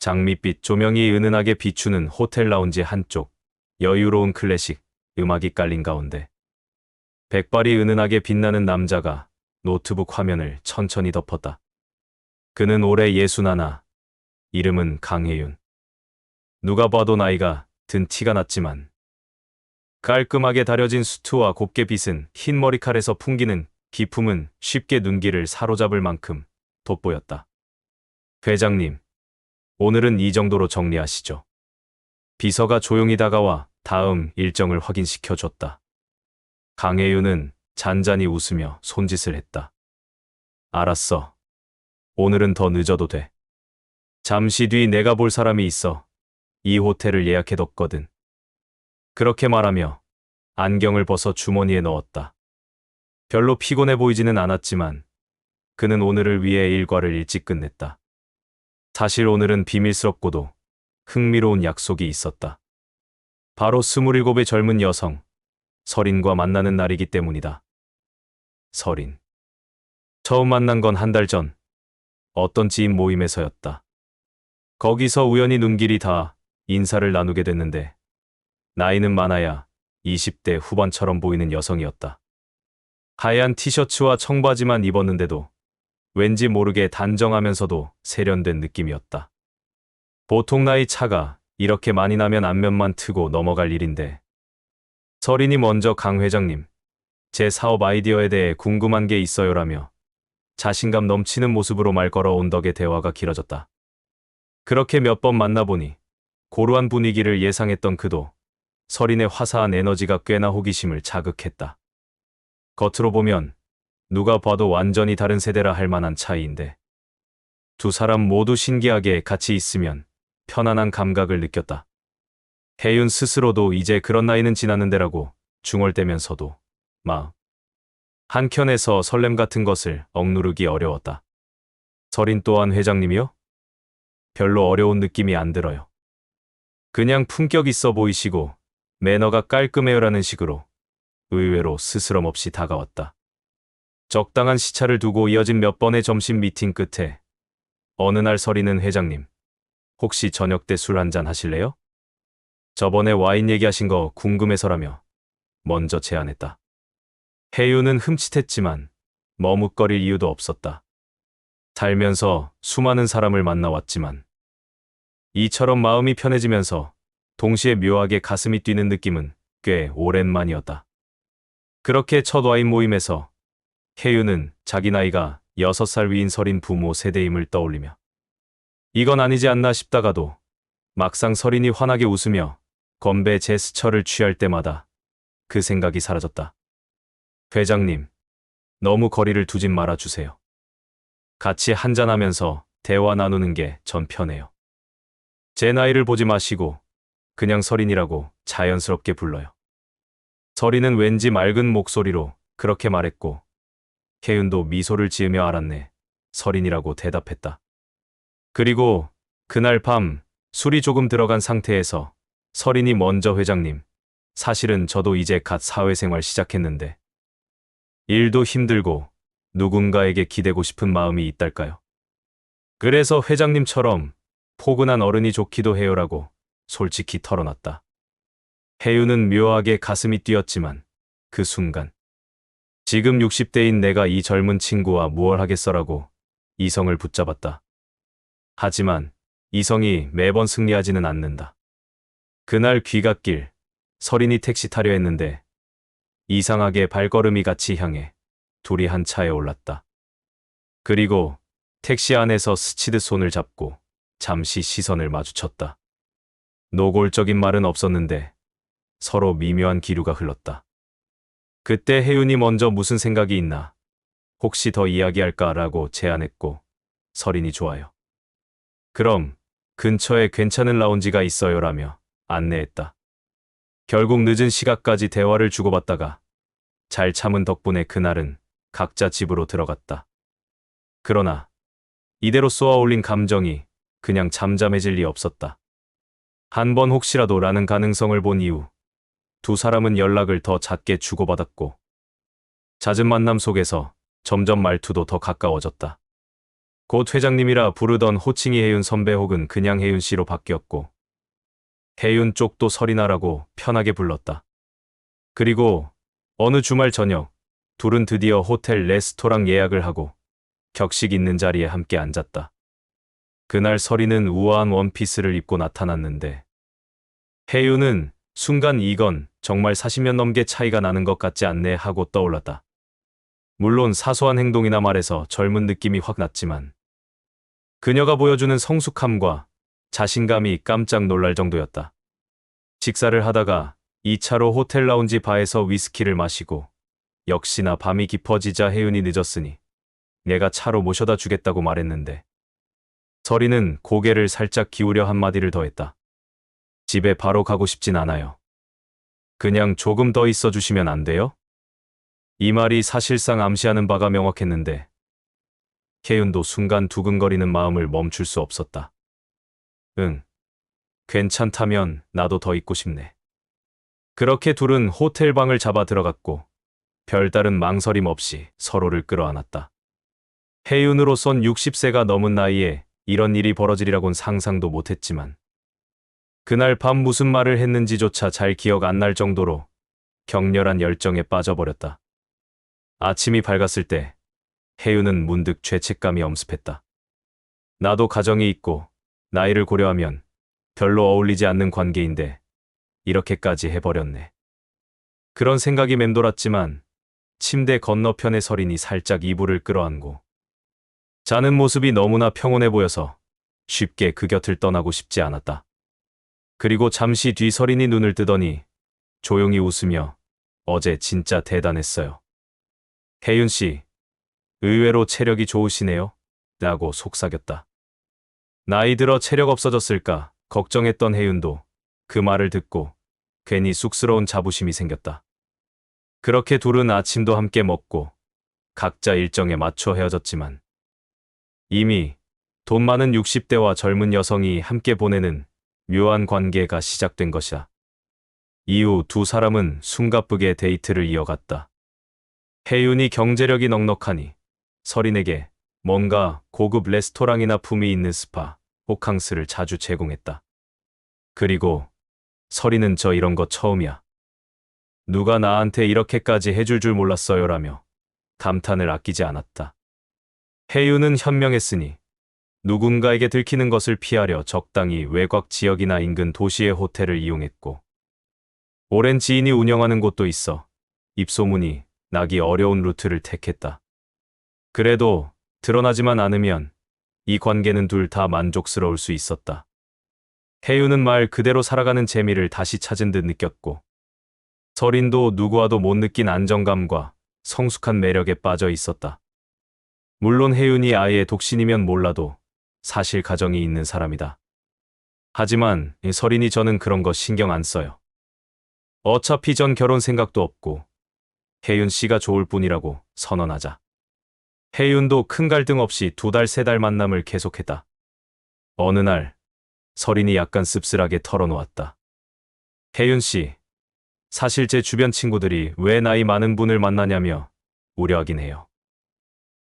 장밋빛 조명이 은은하게 비추는 호텔 라운지 한쪽, 여유로운 클래식 음악이 깔린 가운데 백발이 은은하게 빛나는 남자가 노트북 화면을 천천히 덮었다. 그는 올해 61, 이름은 강혜윤. 누가 봐도 나이가 든 티가 났지만 깔끔하게 다려진 수트와 곱게 빗은 흰 머리칼에서 풍기는 기품은 쉽게 눈길을 사로잡을 만큼 돋보였다. 회장님, 오늘은 이 정도로 정리하시죠. 비서가 조용히 다가와 다음 일정을 확인시켜줬다. 강혜윤은 잔잔히 웃으며 손짓을 했다. 알았어. 오늘은 더 늦어도 돼. 잠시 뒤 내가 볼 사람이 있어. 이 호텔을 예약해뒀거든. 그렇게 말하며 안경을 벗어 주머니에 넣었다. 별로 피곤해 보이지는 않았지만 그는 오늘을 위해 일과를 일찍 끝냈다. 사실 오늘은 비밀스럽고도 흥미로운 약속이 있었다. 바로 27의 젊은 여성, 설인과 만나는 날이기 때문이다. 설인. 처음 만난 건 한 달 전, 어떤 지인 모임에서였다. 거기서 우연히 눈길이 닿아 인사를 나누게 됐는데 나이는 많아야 20대 후반처럼 보이는 여성이었다. 하얀 티셔츠와 청바지만 입었는데도 왠지 모르게 단정하면서도 세련된 느낌이었다. 보통 나이 차가 이렇게 많이 나면 안면만 트고 넘어갈 일인데 설인이 먼저 강 회장님, 제 사업 아이디어에 대해 궁금한 게 있어요라며 자신감 넘치는 모습으로 말 걸어온 덕에 대화가 길어졌다. 그렇게 몇 번 만나보니 고루한 분위기를 예상했던 그도 설인의 화사한 에너지가 꽤나 호기심을 자극했다. 겉으로 보면 누가 봐도 완전히 다른 세대라 할 만한 차이인데 두 사람 모두 신기하게 같이 있으면 편안한 감각을 느꼈다. 혜윤 스스로도 이제 그런 나이는 지났는데라고 중얼대면서도 마음 한켠에서 설렘 같은 것을 억누르기 어려웠다. 설인 또한 회장님이요? 별로 어려운 느낌이 안 들어요. 그냥 품격 있어 보이시고 매너가 깔끔해요라는 식으로 의외로 스스럼 없이 다가왔다. 적당한 시차를 두고 이어진 몇 번의 점심 미팅 끝에 어느 날 설인은 회장님, 혹시 저녁 때 술 한잔 하실래요? 저번에 와인 얘기하신 거 궁금해서라며 먼저 제안했다. 혜윤은 흠칫했지만 머뭇거릴 이유도 없었다. 살면서 수많은 사람을 만나왔지만 이처럼 마음이 편해지면서 동시에 묘하게 가슴이 뛰는 느낌은 꽤 오랜만이었다. 그렇게 첫 와인 모임에서 혜윤은 자기 나이가 6살 위인 설인 부모 세대임을 떠올리며 이건 아니지 않나 싶다가도 막상 설인이 환하게 웃으며 건배 제스처를 취할 때마다 그 생각이 사라졌다. 회장님, 너무 거리를 두진 말아주세요. 같이 한잔하면서 대화 나누는 게 전 편해요. 제 나이를 보지 마시고 그냥 설인이라고 자연스럽게 불러요. 설인은 왠지 맑은 목소리로 그렇게 말했고 혜윤도 미소를 지으며 알았네. 설인이라고 대답했다. 그리고 그날 밤 술이 조금 들어간 상태에서 설인이 먼저 회장님, 사실은 저도 이제 갓 사회생활 시작했는데 일도 힘들고 누군가에게 기대고 싶은 마음이 있달까요? 그래서 회장님처럼 포근한 어른이 좋기도 해요라고 솔직히 털어놨다. 혜윤은 묘하게 가슴이 뛰었지만 그 순간 지금 60대인 내가 이 젊은 친구와 무얼 하겠어라고 이성을 붙잡았다. 하지만 이성이 매번 승리하지는 않는다. 그날 귀갓길, 설인이 택시 타려 했는데 이상하게 발걸음이 같이 향해 둘이 한 차에 올랐다. 그리고 택시 안에서 스치듯 손을 잡고 잠시 시선을 마주쳤다. 노골적인 말은 없었는데 서로 미묘한 기류가 흘렀다. 그때 혜윤이 먼저 무슨 생각이 있나, 혹시 더 이야기할까라고 제안했고 설인이 좋아요. 그럼 근처에 괜찮은 라운지가 있어요라며 안내했다. 결국 늦은 시각까지 대화를 주고받다가 잘 참은 덕분에 그날은 각자 집으로 들어갔다. 그러나 이대로 쏘아올린 감정이 그냥 잠잠해질 리 없었다. 한 번 혹시라도라는 가능성을 본 이후 두 사람은 연락을 더 잦게 주고받았고 잦은 만남 속에서 점점 말투도 더 가까워졌다. 곧 회장님이라 부르던 호칭이 혜윤 선배 혹은 그냥 혜윤 씨로 바뀌었고, 혜윤 쪽도 설이나라고 편하게 불렀다. 그리고 어느 주말 저녁, 둘은 드디어 호텔 레스토랑 예약을 하고 격식 있는 자리에 함께 앉았다. 그날 설이는 우아한 원피스를 입고 나타났는데, 혜윤은 순간 이건 정말 40년 넘게 차이가 나는 것 같지 않네 하고 떠올랐다. 물론 사소한 행동이나 말에서 젊은 느낌이 확 났지만, 그녀가 보여주는 성숙함과 자신감이 깜짝 놀랄 정도였다. 식사를 하다가 2차로 호텔 라운지 바에서 위스키를 마시고, 역시나 밤이 깊어지자 혜윤이 늦었으니 내가 차로 모셔다 주겠다고 말했는데, 설이는 고개를 살짝 기울여 한마디를 더했다. 집에 바로 가고 싶진 않아요. 그냥 조금 더 있어 주시면 안 돼요? 이 말이 사실상 암시하는 바가 명확했는데, 혜윤도 순간 두근거리는 마음을 멈출 수 없었다. 응, 괜찮다면 나도 더 있고 싶네. 그렇게 둘은 호텔 방을 잡아 들어갔고, 별다른 망설임 없이 서로를 끌어안았다. 혜윤으로선 60세가 넘은 나이에 이런 일이 벌어지리라곤 상상도 못했지만, 그날 밤 무슨 말을 했는지조차 잘 기억 안 날 정도로 격렬한 열정에 빠져버렸다. 아침이 밝았을 때 혜윤은 문득 죄책감이 엄습했다. 나도 가정이 있고 나이를 고려하면 별로 어울리지 않는 관계인데 이렇게까지 해버렸네. 그런 생각이 맴돌았지만 침대 건너편의 설인이 살짝 이불을 끌어안고 자는 모습이 너무나 평온해 보여서 쉽게 그 곁을 떠나고 싶지 않았다. 그리고 잠시 뒤 설인이 눈을 뜨더니 조용히 웃으며 어제 진짜 대단했어요. 혜윤 씨, 의외로 체력이 좋으시네요. 라고 속삭였다. 나이 들어 체력 없어졌을까 걱정했던 혜윤도 그 말을 듣고 괜히 쑥스러운 자부심이 생겼다. 그렇게 둘은 아침도 함께 먹고 각자 일정에 맞춰 헤어졌지만, 이미 돈 많은 60대와 젊은 여성이 함께 보내는 묘한 관계가 시작된 것이다. 이후 두 사람은 숨가쁘게 데이트를 이어갔다. 혜윤이 경제력이 넉넉하니 설인에게 뭔가 고급 레스토랑이나 품위 있는 스파, 호캉스를 자주 제공했다. 그리고 설인은 저 이런 거 처음이야. 누가 나한테 이렇게까지 해줄 줄 몰랐어요 라며 감탄을 아끼지 않았다. 혜윤은 현명했으니 누군가에게 들키는 것을 피하려 적당히 외곽 지역이나 인근 도시의 호텔을 이용했고, 오랜 지인이 운영하는 곳도 있어 입소문이 나기 어려운 루트를 택했다. 그래도 드러나지만 않으면 이 관계는 둘 다 만족스러울 수 있었다. 혜윤은 말 그대로 살아가는 재미를 다시 찾은 듯 느꼈고, 설인도 누구와도 못 느낀 안정감과 성숙한 매력에 빠져 있었다. 물론 혜윤이 아예 독신이면 몰라도 사실 가정이 있는 사람이다. 하지만 설인이 저는 그런 거 신경 안 써요. 어차피 전 결혼 생각도 없고 혜윤 씨가 좋을 뿐이라고 선언하자, 혜윤도 큰 갈등 없이 2달, 3달 만남을 계속했다. 어느 날 설인이 약간 씁쓸하게 털어놓았다. 혜윤 씨, 사실 제 주변 친구들이 왜 나이 많은 분을 만나냐며 우려하긴 해요.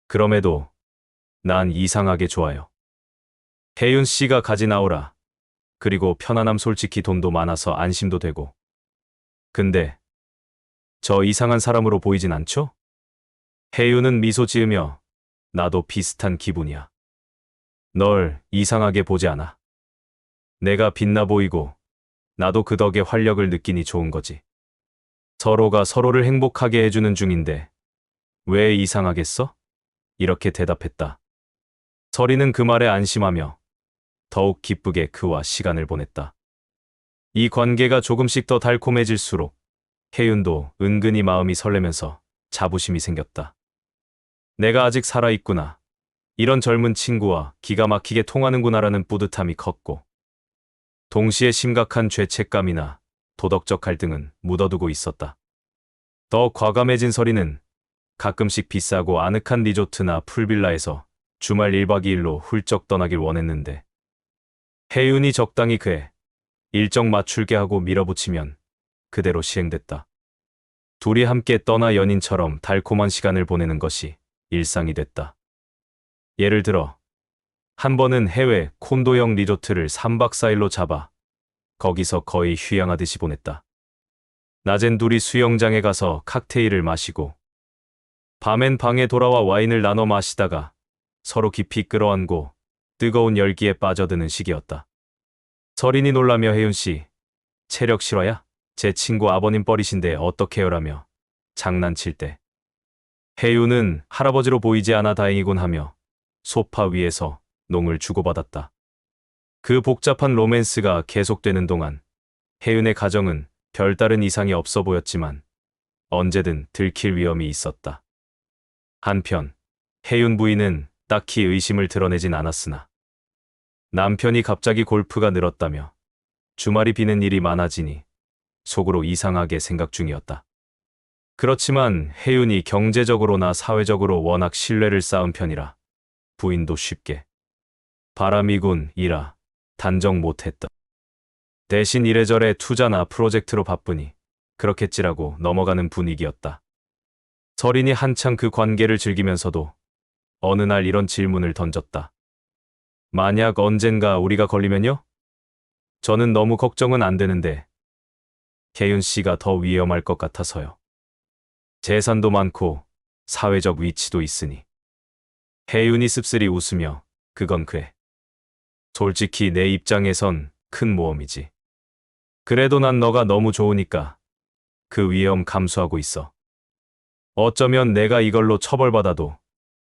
그럼에도 난 이상하게 좋아요. 혜윤 씨가 가진 아우라, 그리고 편안함, 솔직히 돈도 많아서 안심도 되고. 근데 저 이상한 사람으로 보이진 않죠? 혜윤은 미소 지으며 나도 비슷한 기분이야. 널 이상하게 보지 않아. 내가 빛나 보이고 나도 그 덕에 활력을 느끼니 좋은 거지. 서로가 서로를 행복하게 해주는 중인데 왜 이상하겠어? 이렇게 대답했다. 설이는 그 말에 안심하며 더욱 기쁘게 그와 시간을 보냈다. 이 관계가 조금씩 더 달콤해질수록 혜윤도 은근히 마음이 설레면서 자부심이 생겼다. 내가 아직 살아있구나. 이런 젊은 친구와 기가 막히게 통하는구나라는 뿌듯함이 컸고, 동시에 심각한 죄책감이나 도덕적 갈등은 묻어두고 있었다. 더 과감해진 설이는 가끔씩 비싸고 아늑한 리조트나 풀빌라에서 주말 1박 2일로 훌쩍 떠나길 원했는데, 혜윤이 적당히 그에 일정 맞출게 하고 밀어붙이면 그대로 시행됐다. 둘이 함께 떠나 연인처럼 달콤한 시간을 보내는 것이 일상이 됐다. 예를 들어 한 번은 해외 콘도형 리조트를 3박 4일로 잡아 거기서 거의 휴양하듯이 보냈다. 낮엔 둘이 수영장에 가서 칵테일을 마시고 밤엔 방에 돌아와 와인을 나눠 마시다가 서로 깊이 끌어안고 뜨거운 열기에 빠져드는 시기였다. 설인이 놀라며 혜윤 씨, 체력 실화야? 제 친구 아버님 뻘이신데 어떡해요라며 장난칠 때 혜윤은 할아버지로 보이지 않아 다행이군 하며 소파 위에서 농을 주고받았다. 그 복잡한 로맨스가 계속되는 동안 혜윤의 가정은 별다른 이상이 없어 보였지만 언제든 들킬 위험이 있었다. 한편 혜윤 부인은 딱히 의심을 드러내진 않았으나 남편이 갑자기 골프가 늘었다며 주말이 비는 일이 많아지니 속으로 이상하게 생각 중이었다. 그렇지만 혜윤이 경제적으로나 사회적으로 워낙 신뢰를 쌓은 편이라 부인도 쉽게 바람이군 이라 단정 못했다. 대신 이래저래 투자나 프로젝트로 바쁘니 그렇겠지라고 넘어가는 분위기였다. 설인이 한창 그 관계를 즐기면서도 어느 날 이런 질문을 던졌다. 만약 언젠가 우리가 걸리면요? 저는 너무 걱정은 안 되는데 혜윤 씨가 더 위험할 것 같아서요. 재산도 많고 사회적 위치도 있으니. 혜윤이 씁쓸히 웃으며 그건 그래. 솔직히 내 입장에선 큰 모험이지. 그래도 난 너가 너무 좋으니까 그 위험 감수하고 있어. 어쩌면 내가 이걸로 처벌받아도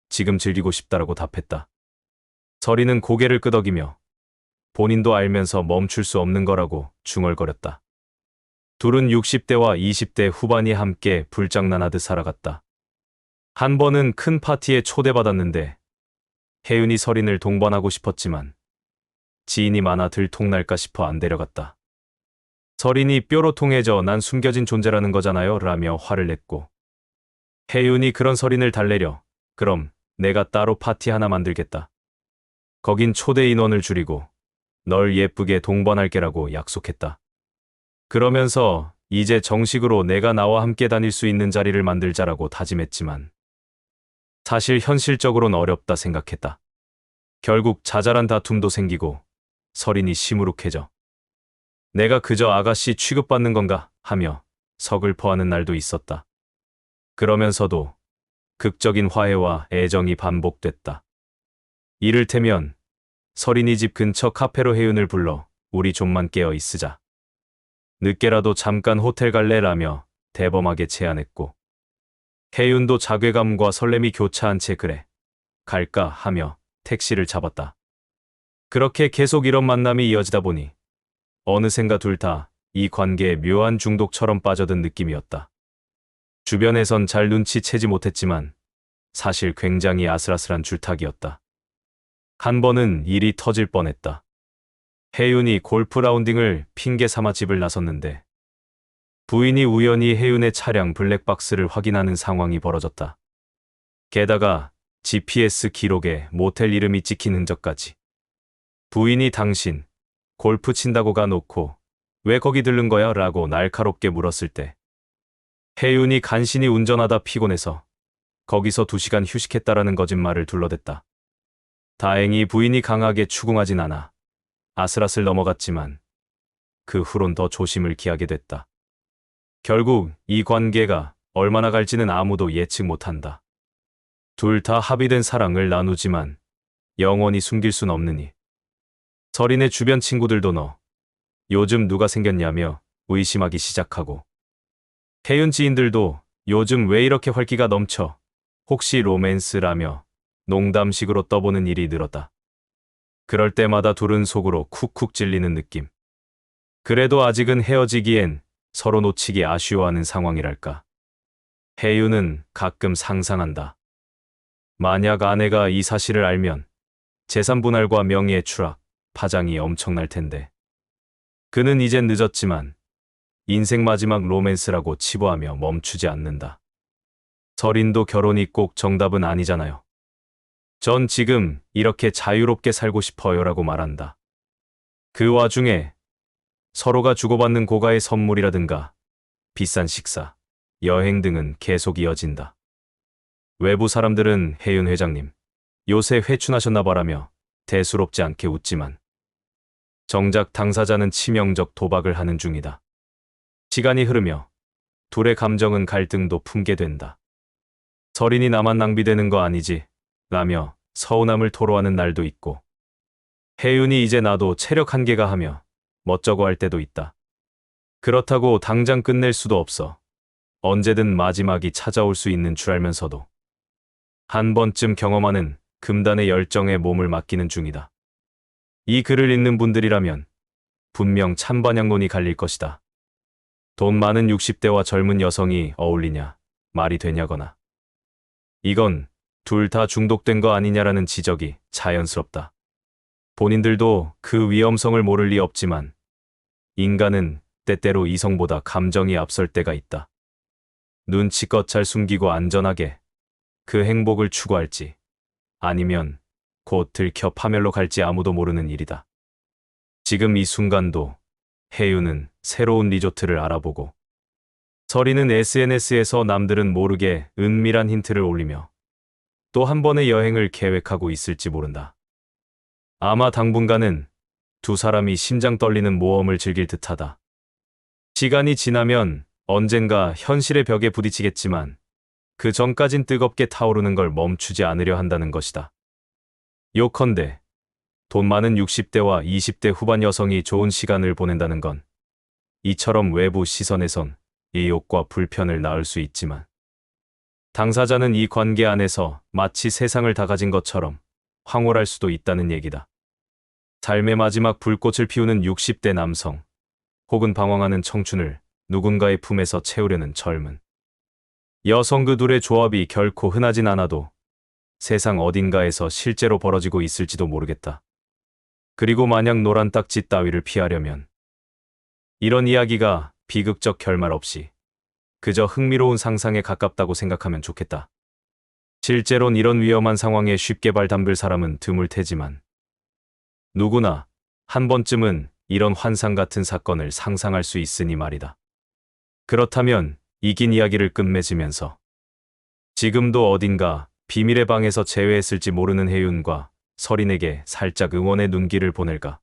지금 즐기고 싶다라고 답했다. 설이는 고개를 끄덕이며 본인도 알면서 멈출 수 없는 거라고 중얼거렸다. 둘은 60대와 20대 후반이 함께 불장난하듯 살아갔다. 한 번은 큰 파티에 초대받았는데 혜윤이 설인을 동반하고 싶었지만 지인이 많아 들통날까 싶어 안 데려갔다. 설인이 뾰로통해져 난 숨겨진 존재라는 거잖아요 라며 화를 냈고 혜윤이 그런 설인을 달래려 그럼 내가 따로 파티 하나 만들겠다. 거긴 초대 인원을 줄이고 널 예쁘게 동반할게라고 약속했다. 그러면서 이제 정식으로 내가 나와 함께 다닐 수 있는 자리를 만들자라고 다짐했지만 사실 현실적으로는 어렵다 생각했다. 결국 자잘한 다툼도 생기고 설인이 시무룩해져 내가 그저 아가씨 취급받는 건가 하며 서글퍼하는 날도 있었다. 그러면서도 극적인 화해와 애정이 반복됐다. 이를테면 설인이 집 근처 카페로 혜윤을 불러 우리 좀만 깨어 있으자. 늦게라도 잠깐 호텔 갈래라며 대범하게 제안했고 혜윤도 자괴감과 설렘이 교차한 채 그래 갈까 하며 택시를 잡았다. 그렇게 계속 이런 만남이 이어지다 보니 어느샌가 둘 다 이 관계에 묘한 중독처럼 빠져든 느낌이었다. 주변에선 잘 눈치채지 못했지만 사실 굉장히 아슬아슬한 줄타기였다. 한 번은 일이 터질 뻔했다. 혜윤이 골프 라운딩을 핑계 삼아 집을 나섰는데 부인이 우연히 혜윤의 차량 블랙박스를 확인하는 상황이 벌어졌다. 게다가 GPS 기록에 모텔 이름이 찍힌 흔적까지. 부인이 당신 골프 친다고 가놓고 왜 거기 들른 거야? 라고 날카롭게 물었을 때 혜윤이 간신히 운전하다 피곤해서 거기서 2시간 휴식했다라는 거짓말을 둘러댔다. 다행히 부인이 강하게 추궁하진 않아 아슬아슬 넘어갔지만 그 후론 더 조심을 기하게 됐다. 결국 이 관계가 얼마나 갈지는 아무도 예측 못한다. 둘 다 합의된 사랑을 나누지만 영원히 숨길 순 없느니. 설인의 주변 친구들도 너 요즘 누가 생겼냐며 의심하기 시작하고 혜윤 지인들도 요즘 왜 이렇게 활기가 넘쳐 혹시 로맨스라며 농담식으로 떠보는 일이 늘었다. 그럴 때마다 둘은 속으로 쿡쿡 찔리는 느낌. 그래도 아직은 헤어지기엔 서로 놓치기 아쉬워하는 상황이랄까. 혜윤은 가끔 상상한다. 만약 아내가 이 사실을 알면 재산 분할과 명예의 추락, 파장이 엄청날 텐데. 그는 이젠 늦었지만 인생 마지막 로맨스라고 치부하며 멈추지 않는다. 설인도 결혼이 꼭 정답은 아니잖아요. 전 지금 이렇게 자유롭게 살고 싶어요라고 말한다. 그 와중에 서로가 주고받는 고가의 선물이라든가 비싼 식사, 여행 등은 계속 이어진다. 외부 사람들은 혜윤 회장님, 요새 회춘하셨나 봐라며 대수롭지 않게 웃지만 정작 당사자는 치명적 도박을 하는 중이다. 시간이 흐르며 둘의 감정은 갈등도 품게 된다. 설인이 나만 낭비되는 거 아니지? 라며 서운함을 토로하는 날도 있고, 혜윤이 이제 나도 체력 한계가 하며 멋쩍어 할 때도 있다. 그렇다고 당장 끝낼 수도 없어. 언제든 마지막이 찾아올 수 있는 줄 알면서도 한 번쯤 경험하는 금단의 열정에 몸을 맡기는 중이다. 이 글을 읽는 분들이라면 분명 찬반향론이 갈릴 것이다. 돈 많은 60대와 젊은 여성이 어울리냐, 말이 되냐거나 이건 둘 다 중독된 거 아니냐라는 지적이 자연스럽다. 본인들도 그 위험성을 모를 리 없지만 인간은 때때로 이성보다 감정이 앞설 때가 있다. 눈치껏 잘 숨기고 안전하게 그 행복을 추구할지 아니면 곧 들켜 파멸로 갈지 아무도 모르는 일이다. 지금 이 순간도 혜윤은 새로운 리조트를 알아보고, 설이는 SNS에서 남들은 모르게 은밀한 힌트를 올리며 또 한 번의 여행을 계획하고 있을지 모른다. 아마 당분간은 두 사람이 심장 떨리는 모험을 즐길 듯하다. 시간이 지나면 언젠가 현실의 벽에 부딪히겠지만 그 전까진 뜨겁게 타오르는 걸 멈추지 않으려 한다는 것이다. 요컨대 돈 많은 60대와 20대 후반 여성이 좋은 시간을 보낸다는 건 이처럼 외부 시선에선 의욕과 불편을 낳을 수 있지만 당사자는 이 관계 안에서 마치 세상을 다 가진 것처럼 황홀할 수도 있다는 얘기다. 삶의 마지막 불꽃을 피우는 60대 남성, 혹은 방황하는 청춘을 누군가의 품에서 채우려는 젊은 여성, 그 둘의 조합이 결코 흔하진 않아도 세상 어딘가에서 실제로 벌어지고 있을지도 모르겠다. 그리고 만약 노란 딱지 따위를 피하려면 이런 이야기가 비극적 결말 없이 그저 흥미로운 상상에 가깝다고 생각하면 좋겠다. 실제론 이런 위험한 상황에 쉽게 발 담글 사람은 드물 테지만 누구나 한 번쯤은 이런 환상 같은 사건을 상상할 수 있으니 말이다. 그렇다면 이긴 이야기를 끝맺으면서 지금도 어딘가 비밀의 방에서 재회했을지 모르는 혜윤과 설인에게 살짝 응원의 눈길을 보낼까?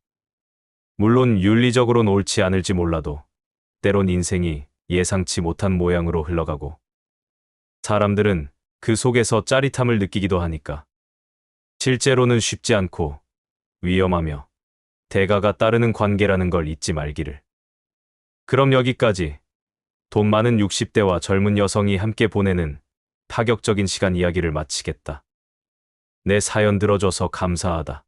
물론 윤리적으로는 옳지 않을지 몰라도 때론 인생이 예상치 못한 모양으로 흘러가고 사람들은 그 속에서 짜릿함을 느끼기도 하니까 실제로는 쉽지 않고 위험하며 대가가 따르는 관계라는 걸 잊지 말기를. 그럼 여기까지 돈 많은 60대와 젊은 여성이 함께 보내는 파격적인 시간 이야기를 마치겠다. 내 사연 들어줘서 감사하다.